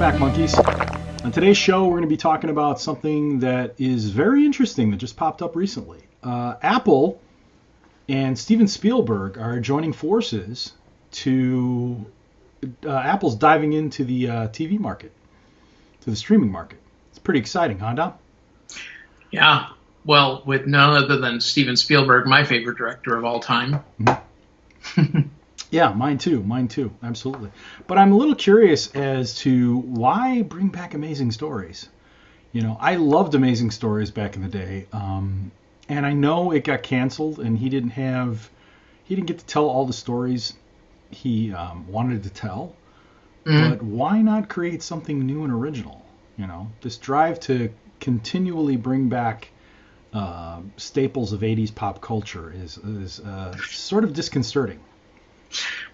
back, monkeys. On today's show, we're going to be talking about something that is very interesting that just popped up recently. Apple and Steven Spielberg are joining forces to... Apple's diving into the TV market, to the streaming market. It's pretty exciting, huh, Dom? Yeah. Well, with none other than Steven Spielberg, my favorite director of all time. Mm-hmm. Yeah, mine too, absolutely. But I'm a little curious as to why bring back Amazing Stories. You know, I loved Amazing Stories back in the day, and I know it got canceled, and he didn't get to tell all the stories he wanted to tell. Mm. But why not create something new and original? You know, this drive to continually bring back staples of 80s pop culture is sort of disconcerting.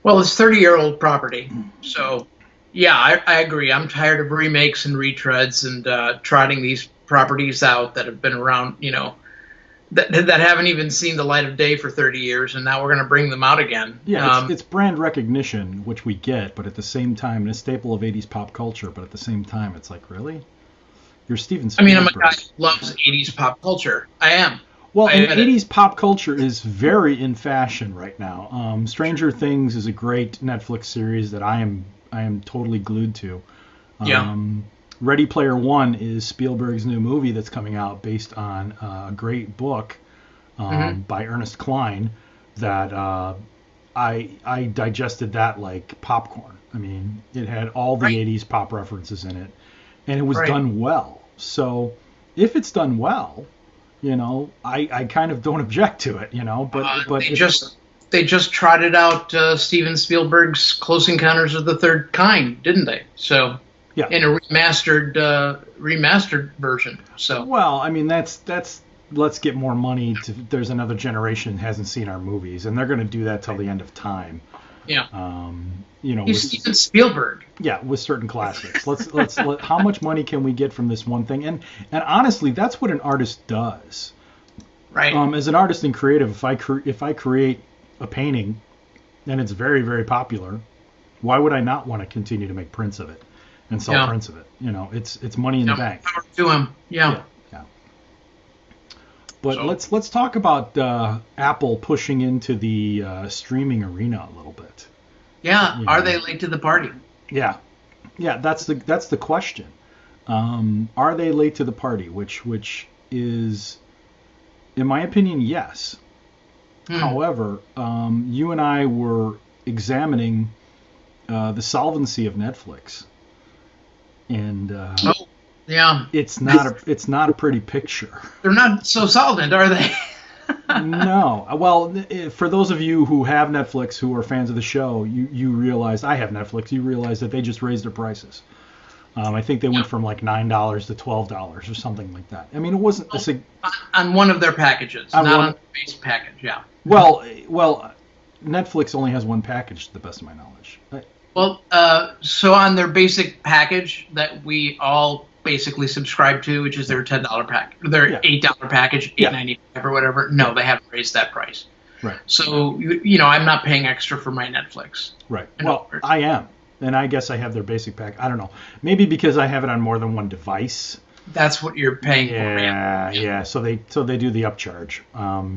Well, it's 30-year-old property, so yeah, I agree. I'm tired of remakes and retreads and trotting these properties out that have been around, you know, that haven't even seen the light of day for 30 years, and now we're going to bring them out again. Yeah, it's brand recognition, which we get, but at the same time, and a staple of 80s pop culture, but at the same time, it's like, really? You're Steven Spielberg. I mean, I'm a guy who loves 80s pop culture. I am. Well, and 80s pop culture is very in fashion right now. Stranger Things is a great Netflix series that I am totally glued to. Yeah. Ready Player One is Spielberg's new movie that's coming out based on a great book by Ernest Cline that I digested that like popcorn. I mean, it had all the 80s pop references in it, and it was done well. So if it's done well, you know, I kind of don't object to it, you know, but they just trotted out Steven Spielberg's Close Encounters of the Third Kind, didn't they? So yeah, in a remastered version. So well, I mean that's let's get more money. There's another generation that hasn't seen our movies, and they're going to do that till the end of time. Yeah. You know, he's Steven Spielberg. Yeah, with certain classics. Let's how much money can we get from this one thing? And honestly, that's what an artist does. Right. As an artist and creative, if I create a painting and it's very, very popular, why would I not want to continue to make prints of it and sell prints of it? You know, it's money in the bank. Power to him. Yeah. But let's talk about Apple pushing into the streaming arena a little bit. Yeah, are they late to the party? Yeah, that's the question. Are they late to the party? Which is, in my opinion, yes. However, you and I were examining the solvency of Netflix, and it's not a pretty picture. They're not so solvent, are they? No. Well, for those of you who have Netflix, who are fans of the show, you realize, I have Netflix, you realize that they just raised their prices. I think they went from like $9 to $12 or something like that. I mean, it wasn't on one of their packages, not on the base package, yeah. Well, Netflix only has one package, to the best of my knowledge. Well, so on their basic package that we all basically subscribe to, which is their $10 package, their $8 package, $8.95 or whatever. No, they haven't raised that price. Right. So you know, I'm not paying extra for my Netflix. Right. Well, I am, and I guess I have their basic pack. I don't know. Maybe because I have it on more than one device. That's what you're paying for. Yeah. So they do the upcharge.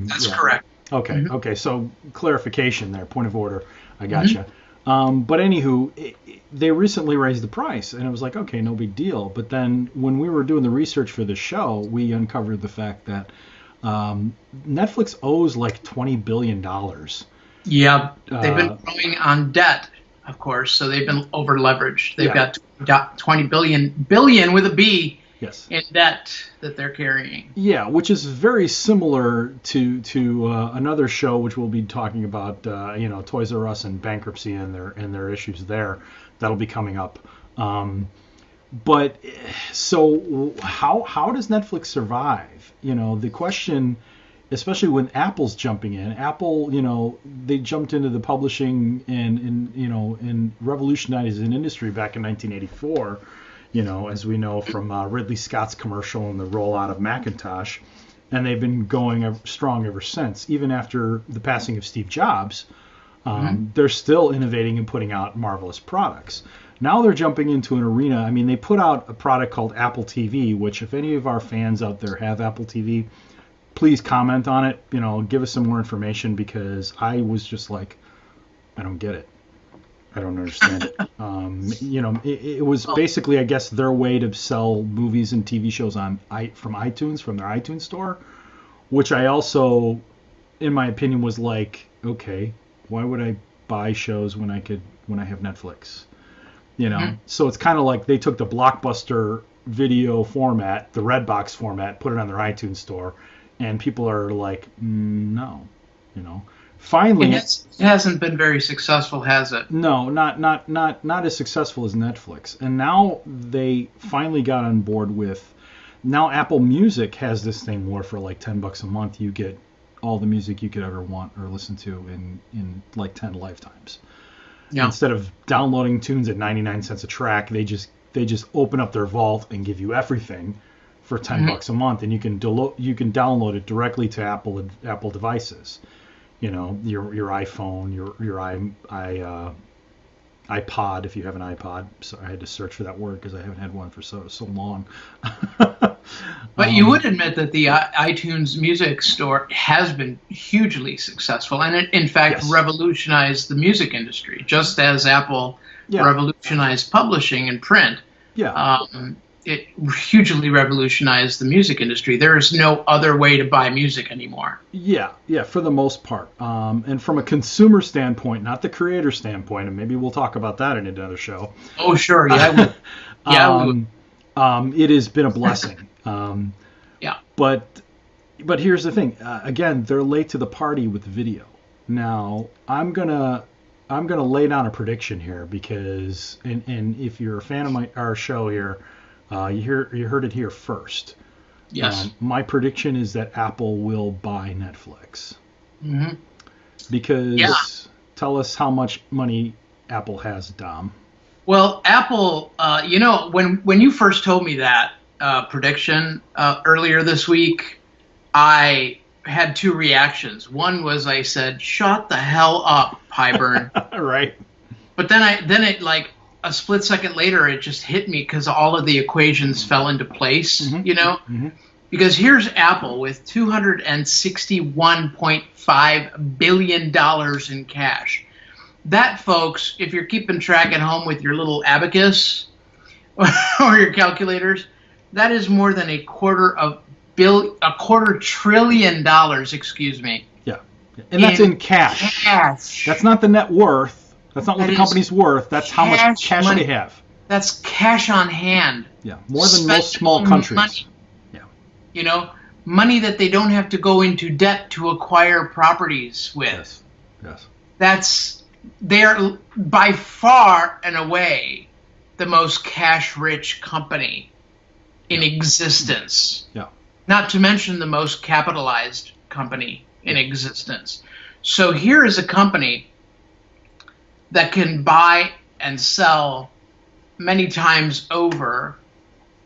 That's correct. Okay. Mm-hmm. Okay. So clarification there. Point of order. I gotcha. But anywho, they recently raised the price, and it was like, okay, no big deal. But then when we were doing the research for the show, we uncovered the fact that Netflix owes like $20 billion. Yeah, they've been growing on debt, of course, so they've been over-leveraged. They've got 20 billion with a B in debt that they're carrying. Yeah, which is very similar to another show which we'll be talking about, Toys R Us and bankruptcy and their issues there. That'll be coming up. But so how does Netflix survive? You know, the question, especially when Apple's jumping in. Apple, you know, they jumped into the publishing and revolutionized an industry back in 1984. You know, as we know from Ridley Scott's commercial and the rollout of Macintosh, and they've been going strong ever since. Even after the passing of Steve Jobs, They're still innovating and putting out marvelous products. Now they're jumping into an arena. I mean, they put out a product called Apple TV, which if any of our fans out there have Apple TV, please comment on it. Give us some more information, because I was just like, I don't get it. I don't understand it. It was basically, I guess, their way to sell movies and TV shows from iTunes, from their iTunes store, which I also, in my opinion, was like, okay, why would I buy shows when I have Netflix? So it's kind of like they took the Blockbuster video format, the Redbox format, put it on their iTunes store, and people are like, no. Finally, it hasn't been very successful, has it? No, not as successful as Netflix. And now they finally got on board with. Now Apple Music has this thing where for like $10 a month you get all the music you could ever want or listen to in like 10 lifetimes. Yeah. Instead of downloading tunes at 99 cents a track, they just open up their vault and give you everything for $10 a month, and you can download it directly to Apple devices. Your iPhone, your iPod, if you have an iPod. So I had to search for that word because I haven't had one for so long. But you would admit that the iTunes Music Store has been hugely successful, and it, in fact, revolutionized the music industry, just as Apple revolutionized publishing and print. Yeah. It hugely revolutionized the music industry. There is no other way to buy music anymore. Yeah, for the most part. And from a consumer standpoint, not the creator standpoint, and maybe we'll talk about that in another show. Oh, sure, yeah. It has been a blessing. But here's the thing. Again, they're late to the party with video. Now, I'm gonna lay down a prediction here, because and if you're a fan of our show here, you heard it here first. Yes. My prediction is that Apple will buy Netflix. Mm-hmm. Because tell us how much money Apple has, Dom. Well, Apple, when you first told me that prediction earlier this week, I had two reactions. One was I said, "Shut the hell up, Pyburn." Right. But then it like a split second later, it just hit me because all of the equations fell into place. Mm-hmm. Because here's Apple with $261.5 billion in cash. That, folks, if you're keeping track at home with your little abacus or your calculators, that is more than a quarter trillion dollars, excuse me. Yeah. And that's in cash. That's not the net worth. That's not what the company's worth. That's how much cash they have. That's cash on hand. Yeah. More than most small countries. Money. Yeah. Money that they don't have to go into debt to acquire properties with. Yes. They're by far and away the most cash-rich company in existence. Yeah. Not to mention the most capitalized company in existence. So here is a company that can buy and sell many times over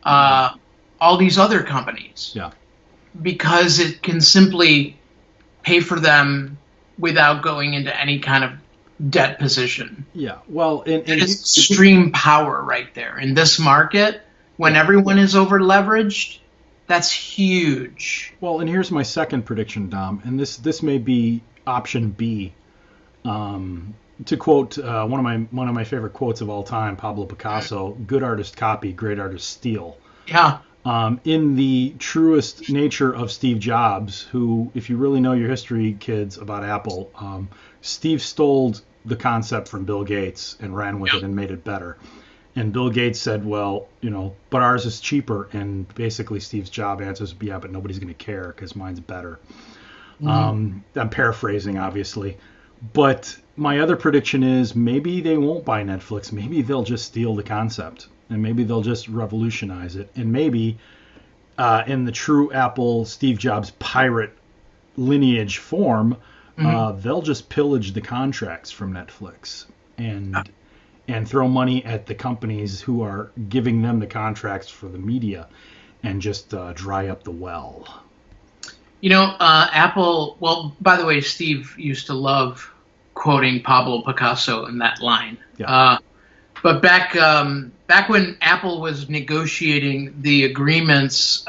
all these other companies. Yeah. Because it can simply pay for them without going into any kind of debt position. Yeah. Well, it's extreme power right there. In this market, when everyone is over leveraged, that's huge. Well, and here's my second prediction, Dom, and this may be option B. To quote one of my favorite quotes of all time, Pablo Picasso: "Good artist copy, great artist steal." Yeah. In the truest nature of Steve Jobs, who, if you really know your history, kids, about Apple, Steve stole the concept from Bill Gates and ran with it and made it better. And Bill Gates said, well, but ours is cheaper. And basically Steve Jobs answers, yeah, but nobody's going to care because mine's better. Mm-hmm. I'm paraphrasing, obviously. But my other prediction is maybe they won't buy Netflix. Maybe they'll just steal the concept. And maybe they'll just revolutionize it. And maybe in the true Apple Steve Jobs pirate lineage form, they'll just pillage the contracts from Netflix and throw money at the companies who are giving them the contracts for the media and just dry up the well. Apple, well, by the way, Steve used to love quoting Pablo Picasso in that line. Yeah. But back when Apple was negotiating the agreements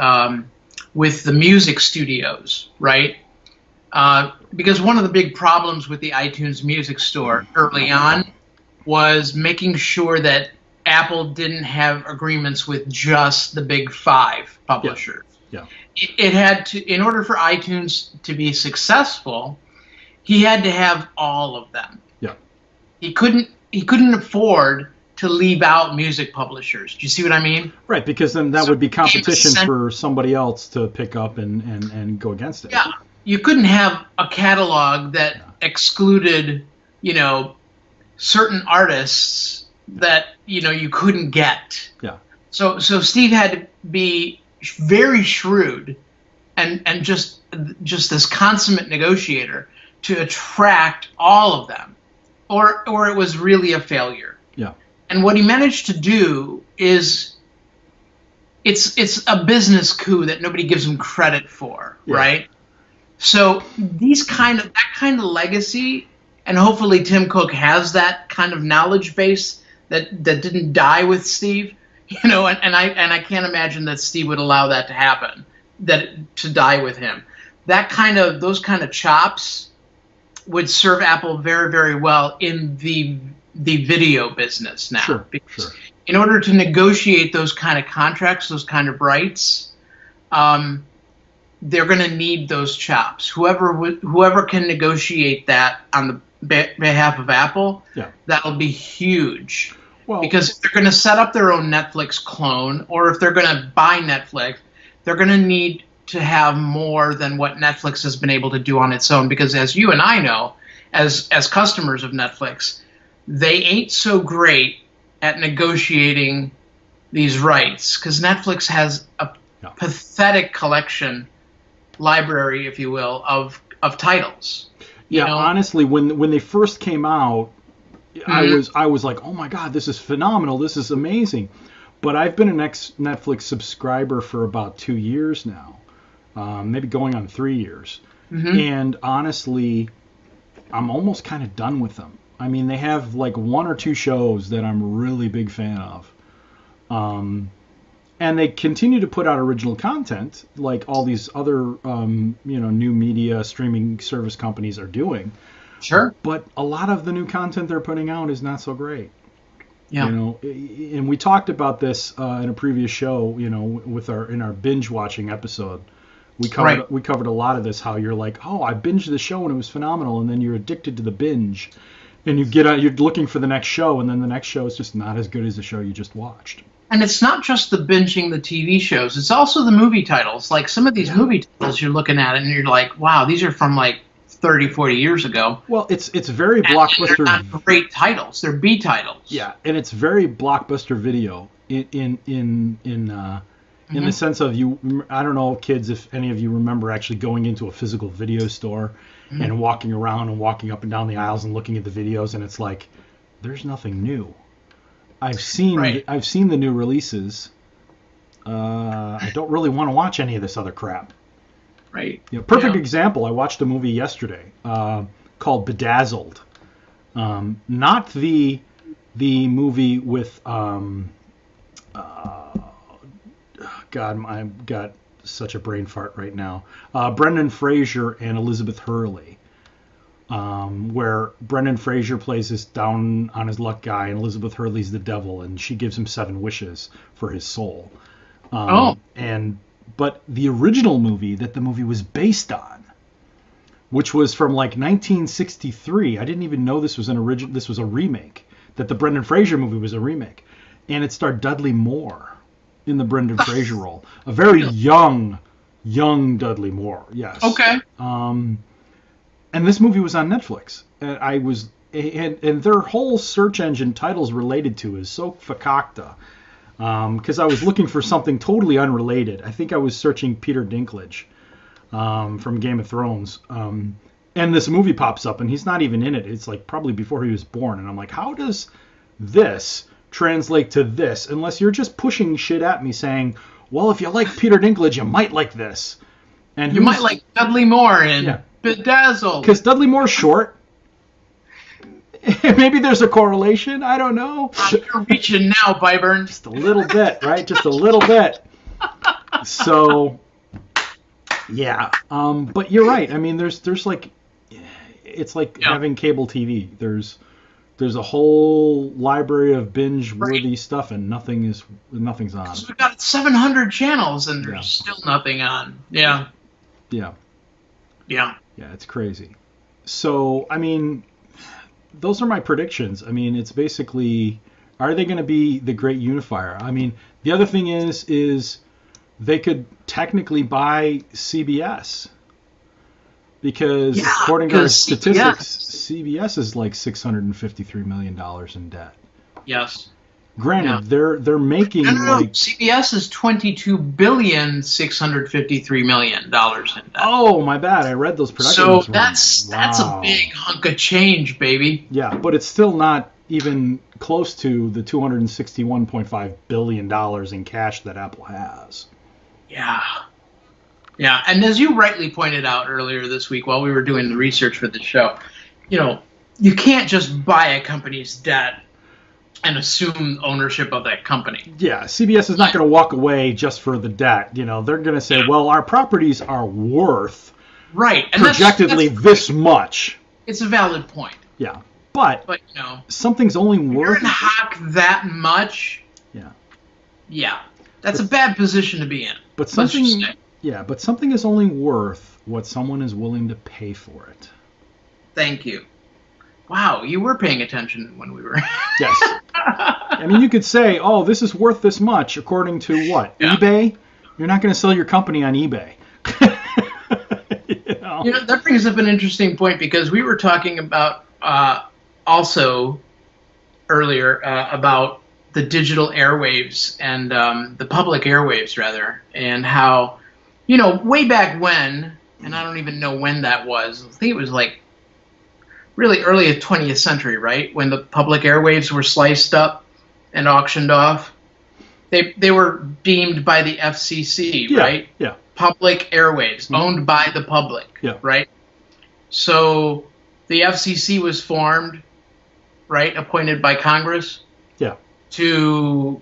with the music studios, right? Because one of the big problems with the iTunes Music Store early on was making sure that Apple didn't have agreements with just the big 5 publishers. Yeah. It had to, in order for iTunes to be successful, he had to have all of them. Yeah. He couldn't afford to leave out music publishers. Do you see what I mean? Right, because then that would be competition for somebody else to pick up and go against it. Yeah. You couldn't have a catalog that excluded, certain artists that, you couldn't get. Yeah. So Steve had to be very shrewd and just this consummate negotiator to attract all of them, or it was really a failure. Yeah. And what he managed to do is it's a business coup that nobody gives him credit for, right? So that kind of legacy, and hopefully Tim Cook has that kind of knowledge base that didn't die with Steve, and I can't imagine that Steve would allow that to happen, to die with him. Those kind of chops would serve Apple very, very well in the video business now. Sure. In order to negotiate those kind of contracts, those kind of rights, they're going to need those chops. Whoever can negotiate that on the behalf of Apple, that'll be huge. Well, because if they're going to set up their own Netflix clone, or if they're going to buy Netflix, they're going to need to have more than what Netflix has been able to do on its own. Because as you and I know, as customers of Netflix, they ain't so great at negotiating these rights, because Netflix has a pathetic library, if you will, of titles. Honestly, when they first came out, I was like, oh my God, this is phenomenal, this is amazing. But I've been a Netflix subscriber for about 2 years now, maybe going on 3 years. Mm-hmm. And honestly, I'm almost kind of done with them. I mean, they have like 1 or 2 shows that I'm a really big fan of. And they continue to put out original content like all these other, new media streaming service companies are doing. Sure. But a lot of the new content they're putting out is not so great. Yeah. And we talked about this in a previous show, in our binge watching episode. We covered a lot of this, how you're like, oh, I binged the show and it was phenomenal, and then you're addicted to the binge, and you're looking for the next show, and then the next show is just not as good as the show you just watched. And it's not just the binging the TV shows, it's also the movie titles. Like some of these movie titles you're looking at and you're like, wow, these are from like 30, 40 years ago. Well, it's very blockbuster. And they're not great titles. They're B titles. Yeah, and it's very blockbuster video in the sense of I don't know, kids, if any of you remember actually going into a physical video store and walking around and walking up and down the aisles and looking at the videos, and it's like, there's nothing new. I've seen the new releases. I don't really want to watch any of this other crap. Right. Perfect example. I watched a movie yesterday called Bedazzled. Not the movie with God, I've got such a brain fart right now. Brendan Fraser and Elizabeth Hurley. Where Brendan Fraser plays this down on his luck guy, and Elizabeth Hurley's the devil, and she gives him 7 wishes for his soul. But the original movie that the movie was based on, which was from like 1963, I didn't even know this was this was a remake. That the Brendan Fraser movie was a remake, and it starred Dudley Moore in the Brendan Fraser role, a very young Dudley Moore. Yes. Okay. And this movie was on Netflix. And their whole search engine titles related to is so fakakta. Because I was looking for something totally unrelated. I think I was searching Peter Dinklage from Game of Thrones. And this movie pops up, and he's not even in it. It's like probably before he was born. And I'm like, how does this translate to this? Unless you're just pushing shit at me saying, well, if you like Peter Dinklage, you might like this. And you might like Dudley Moore in Bedazzled. Because Dudley Moore's short. Maybe there's a correlation. I don't know. You're reaching now, Byburn. Just a little bit, right? Just a little bit. So, yeah. But you're right. I mean, there's like, it's like having cable TV. There's a whole library of binge-worthy stuff, and nothing's on. So we've got 700 channels, and there's still nothing on. Yeah. Yeah. Yeah. Yeah, it's crazy. So, I mean, those are my predictions. I mean, it's basically, are they going to be the great unifier? I mean, the other thing is they could technically buy CBS. Because according to our statistics, CBS is like $653 million in debt. Yes. Granted, they're making like CBS is $22,653,000,000 in debt. Oh, my bad. I read those production notes wrong. That's a big hunk of change, baby. Yeah, but it's still not even close to the $261.5 billion in cash that Apple has. Yeah. Yeah, and as you rightly pointed out earlier this week while we were doing the research for the show, you can't just buy a company's debt and assume ownership of that company. Yeah, CBS is not going to walk away just for the debt. They're going to say, well, our properties are worth projectedly this much. It's a valid point. Yeah, but something's only worth... You're going to hack that much? Yeah, that's a bad position to be in. But something... Yeah, but something is only worth what someone is willing to pay for it. Thank you. Wow, you were paying attention when we were... Yes. I mean, you could say, oh, this is worth this much according to what? Yeah. eBay? You're not going to sell your company on eBay. That brings up an interesting point because we were talking about also earlier about the digital airwaves and the public airwaves, rather, and how... way back when, and I don't even know when that was, I think it was like really early 20th century, right? When the public airwaves were sliced up and auctioned off. They were deemed by the FCC, right? Yeah. Public airwaves, owned by the public, right? So the FCC was formed, right, appointed by Congress to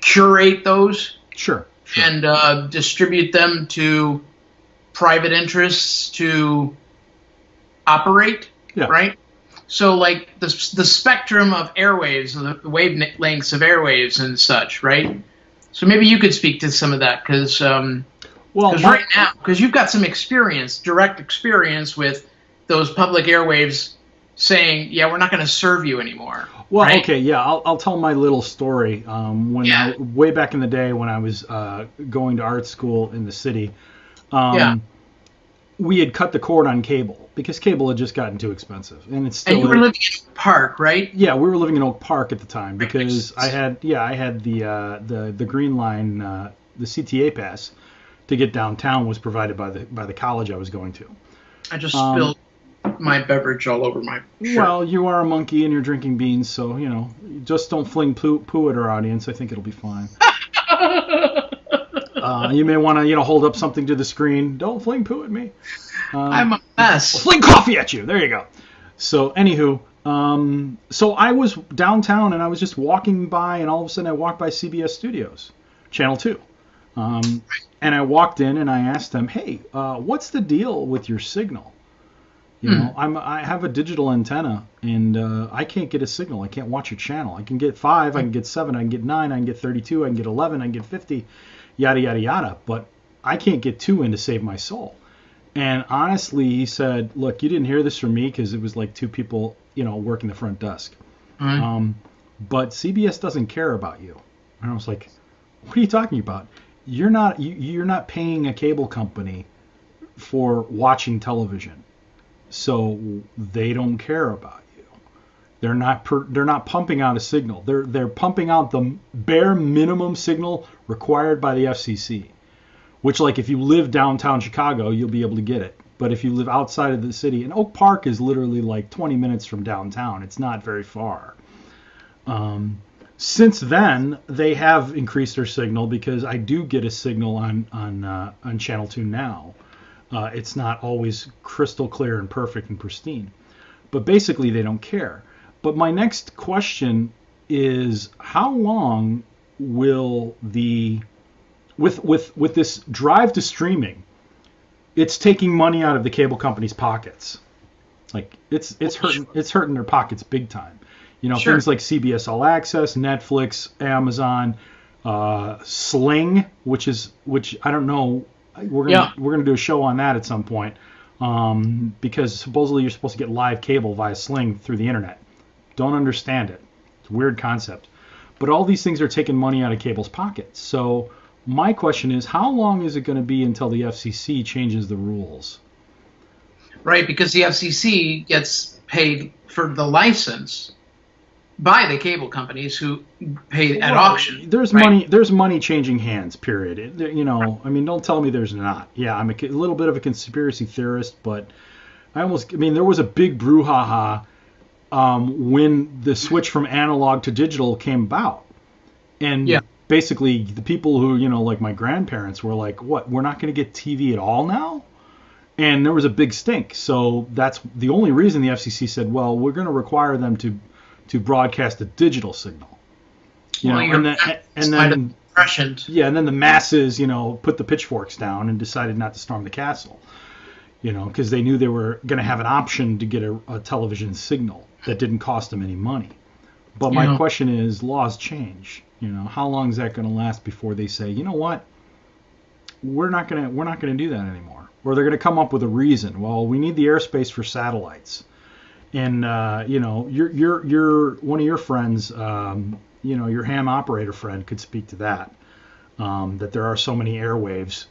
curate those. Sure. And distribute them to private interests to operate, right? So, like the spectrum of airwaves, the wavelengths of airwaves and such, right? So maybe you could speak to some of that, because right now, because you've got some direct experience with those public airwaves saying, yeah, we're not going to serve you anymore. Well, right? Okay, yeah, I'll tell my little story. Way back in the day when I was going to art school in the city, we had cut the cord on cable because cable had just gotten too expensive, and it's still. And you were living in Oak Park, right? Yeah, we were living in Oak Park at the time because I had the Green Line, the CTA pass to get downtown was provided by the college I was going to. I just spilled my beverage all over my shirt. Well, you are a monkey and you're drinking beans, so just don't fling poo at our audience. I think it'll be fine. You may want to hold up something to the screen. Don't fling poo at me. I'm a mess. Fling coffee at you. There you go. So anywho, so I was downtown and I was just walking by, and all of a sudden I walked by CBS Studios, Channel 2. And I walked in and I asked them, hey, what's the deal with your signal? I have a digital antenna, and I can't get a signal. I can't watch your channel. I can get 5, I can get 7, I can get 9, I can get 32, I can get 11, I can get 50, yada, yada, yada. But I can't get 2 in to save my soul. And honestly, he said, look, you didn't hear this from me because it was like 2 people, working the front desk. But CBS doesn't care about you. And I was like, what are you talking about? You're not paying a cable company for watching television. So they don't care about you. They're not pumping out a signal. They're pumping out the bare minimum signal required by the FCC, which, like, if you live downtown Chicago, you'll be able to get it. But if you live outside of the city, and Oak Park is literally like 20 minutes from downtown, it's not very far. Since then, they have increased their signal because I do get a signal on Channel 2 now. It's not always crystal clear and perfect and pristine. But basically, they don't care. But my next question is, how long will with this drive to streaming, it's taking money out of the cable companies' pockets. Like it's hurting their pockets big time. Sure. Things like CBS All Access, Netflix, Amazon, Sling, which I don't know. We're gonna do a show on that at some point, because supposedly you're supposed to get live cable via Sling through the internet. Don't understand it. It's a weird concept. But all these things are taking money out of cable's pockets. So my question is, how long is it going to be until the FCC changes the rules? Right, because the FCC gets paid for the license by the cable companies who pay at auction. There's money. There's money changing hands. Period. I mean, don't tell me there's not. Yeah, I'm a little bit of a conspiracy theorist, but there was a big brouhaha when the switch from analog to digital came about, and basically the people who like my grandparents were like, "What? We're not going to get TV at all now?" And there was a big stink. So that's the only reason the FCC said, "Well, we're going to require them to broadcast a digital signal." And then the masses, put the pitchforks down and decided not to storm the castle, because they knew they were going to have an option to get a television signal that didn't cost them any money. But my question is, laws change. How long is that going to last before they say, you know what, we're not going to do that anymore, or they're going to come up with a reason. Well, we need the airspace for satellites. And your one of your friends, your ham operator friend could speak to that. That there are so many airwaves,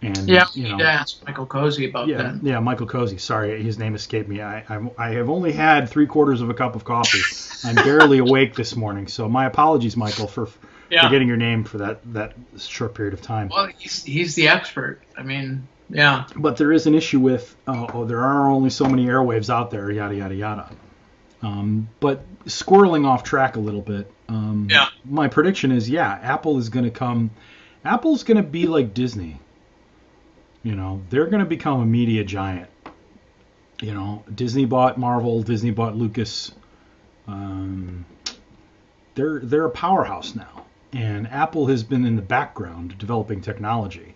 and you need to ask Michael Cozy about that. Yeah, Michael Cozy. Sorry, his name escaped me. I have only had 3/4 of a cup of coffee. I'm barely awake this morning, so my apologies, Michael, for forgetting your name for that short period of time. Well, he's the expert. I mean. Yeah. But there is an issue with, there are only so many airwaves out there, yada, yada, yada. But squirreling off track a little bit, my prediction is, Apple is going to come. Apple's going to be like Disney. They're going to become a media giant. Disney bought Marvel, Disney bought Lucas. They're a powerhouse now. And Apple has been in the background developing technology.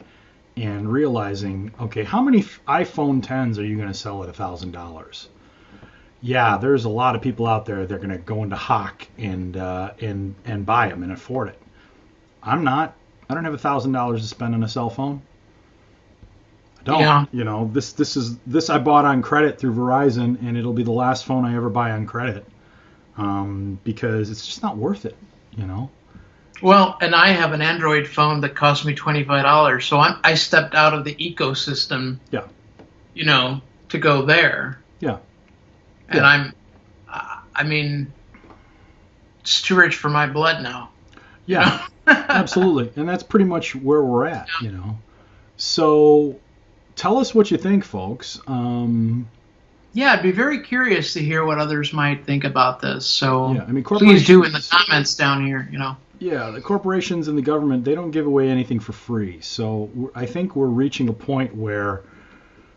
And realizing, okay, how many iPhone 10s are you going to sell at $1,000? Yeah, there's a lot of people out there that are going to go into hock and buy them and afford it. I'm not. I don't have $1,000 to spend on a cell phone. I don't. Yeah. This I bought on credit through Verizon, and it'll be the last phone I ever buy on credit, because it's just not worth it. Well, and I have an Android phone that cost me $25, so I stepped out of the ecosystem. Yeah. To go there. Yeah. And I mean, it's too rich for my blood now. Yeah, absolutely, and that's pretty much where we're at. So, tell us what you think, folks. I'd be very curious to hear what others might think about this. So, corporations, please do in the comments down here. Yeah, the corporations and the government, they don't give away anything for free. So I think we're reaching a point where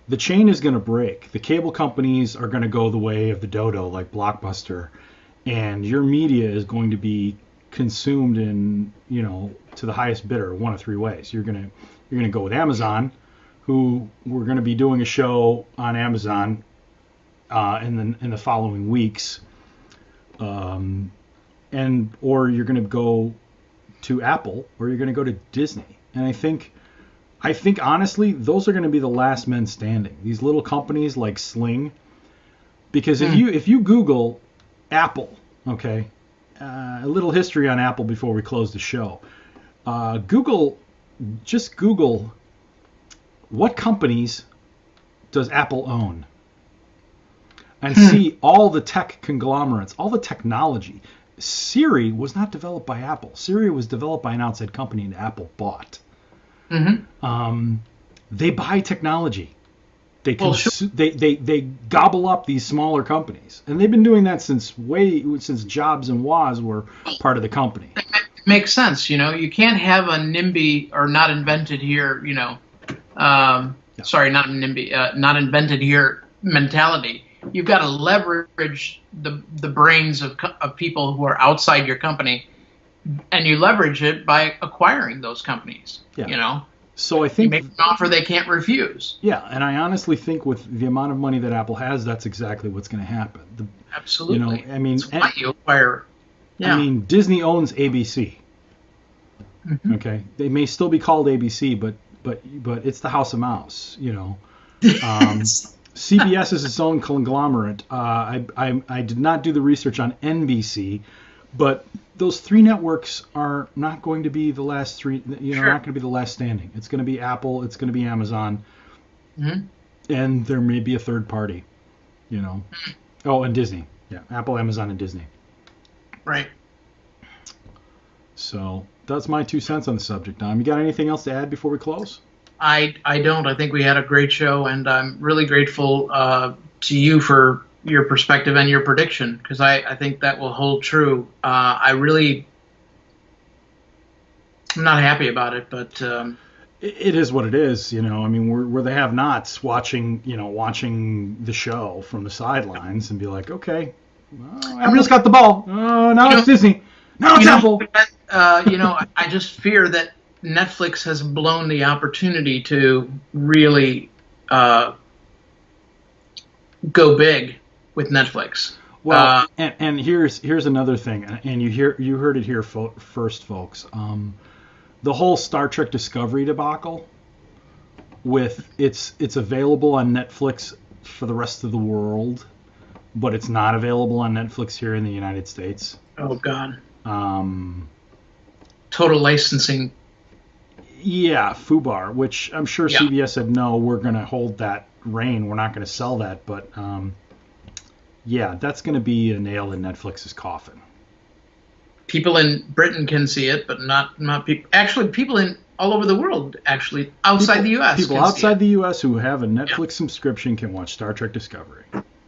the chain is going to break. The cable companies are going to go the way of the dodo, like Blockbuster, and your media is going to be consumed in, to the highest bidder, one of three ways. You're going to go with Amazon, who we're going to be doing a show on Amazon in the following weeks. Or you're going to go to Apple, or you're going to go to Disney. And I think honestly, those are going to be the last men standing. These little companies like Sling, because if you Google Apple, okay, a little history on Apple before we close the show. Just Google what companies does Apple own, and see all the tech conglomerates, all the technology. Siri was not developed by Apple. Siri was developed by an outside company that Apple bought. They buy technology. They gobble up these smaller companies, and they've been doing that since Jobs and Woz were part of the company. It makes sense. You can't have a NIMBY or not invented here. Sorry, not NIMBY, not invented here mentality you've got to leverage the brains of people who are outside your company, and you leverage it by acquiring those companies. Yeah. You know, so I you think make an offer they can't refuse. Yeah, and I honestly think with the amount of money that Apple has, that's exactly what's going to happen. Absolutely. You know, I mean, that's why you acquire. Yeah. I mean, Disney owns ABC. Mm-hmm. Okay, they may still be called ABC, but it's the House of Mouse. You know, CBS is its own conglomerate. I did not do the research on NBC, but those three networks are not going to be the last three. You know, Sure. not going to be the last standing. It's going to be Apple. It's going to be Amazon, Mm-hmm. and there may be a third party. You know, oh, and Disney. Yeah, Apple, Amazon, and Disney. Right. So that's my 2 cents on the subject. Dom, you got anything else to add before we close? I don't. I think we had a great show, and I'm really grateful to you for your perspective and your prediction, because I think that will hold true. I'm not happy about it, but It is what it is. You know, I mean, we're the have-nots watching the show from the sidelines and be like, okay, well, Apple's got the ball. Oh, now it's Disney. Now it's Apple. I just fear that Netflix has blown the opportunity to really go big with Netflix. Well, and here's another thing, and you heard it here first, folks. The whole Star Trek Discovery debacle, with it's available on Netflix for the rest of the world, but it's not available on Netflix here in the United States. Oh God. Total licensing. Yeah, FUBAR, which I'm sure Yeah. CBS said, no, we're going to hold that reign. We're not going to sell that. But, yeah, that's going to be a nail in Netflix's coffin. People in Britain can see it, but not people. Actually, people in all over the world, actually, outside the U.S. People can see outside it. the U.S. who have a Netflix subscription can watch Star Trek Discovery.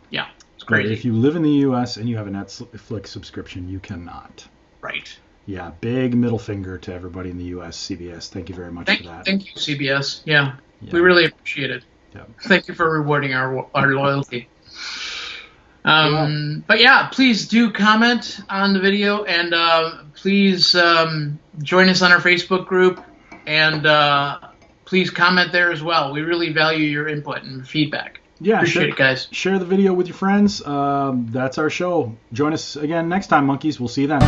Yeah, it's But crazy. if you live in the U.S. and you have a Netflix subscription, you cannot. Right. Yeah, big middle finger to everybody in the U.S. CBS. Thank you very much for that. Thank you, CBS. Yeah, Yeah. we really appreciate it. Yeah. Thank you for rewarding our loyalty. Yeah. But yeah, please do comment on the video, and please join us on our Facebook group, and please comment there as well. We really value your input and feedback. Yeah, Appreciate it, guys. Share the video with your friends. That's our show. Join us again next time, monkeys. We'll see you then.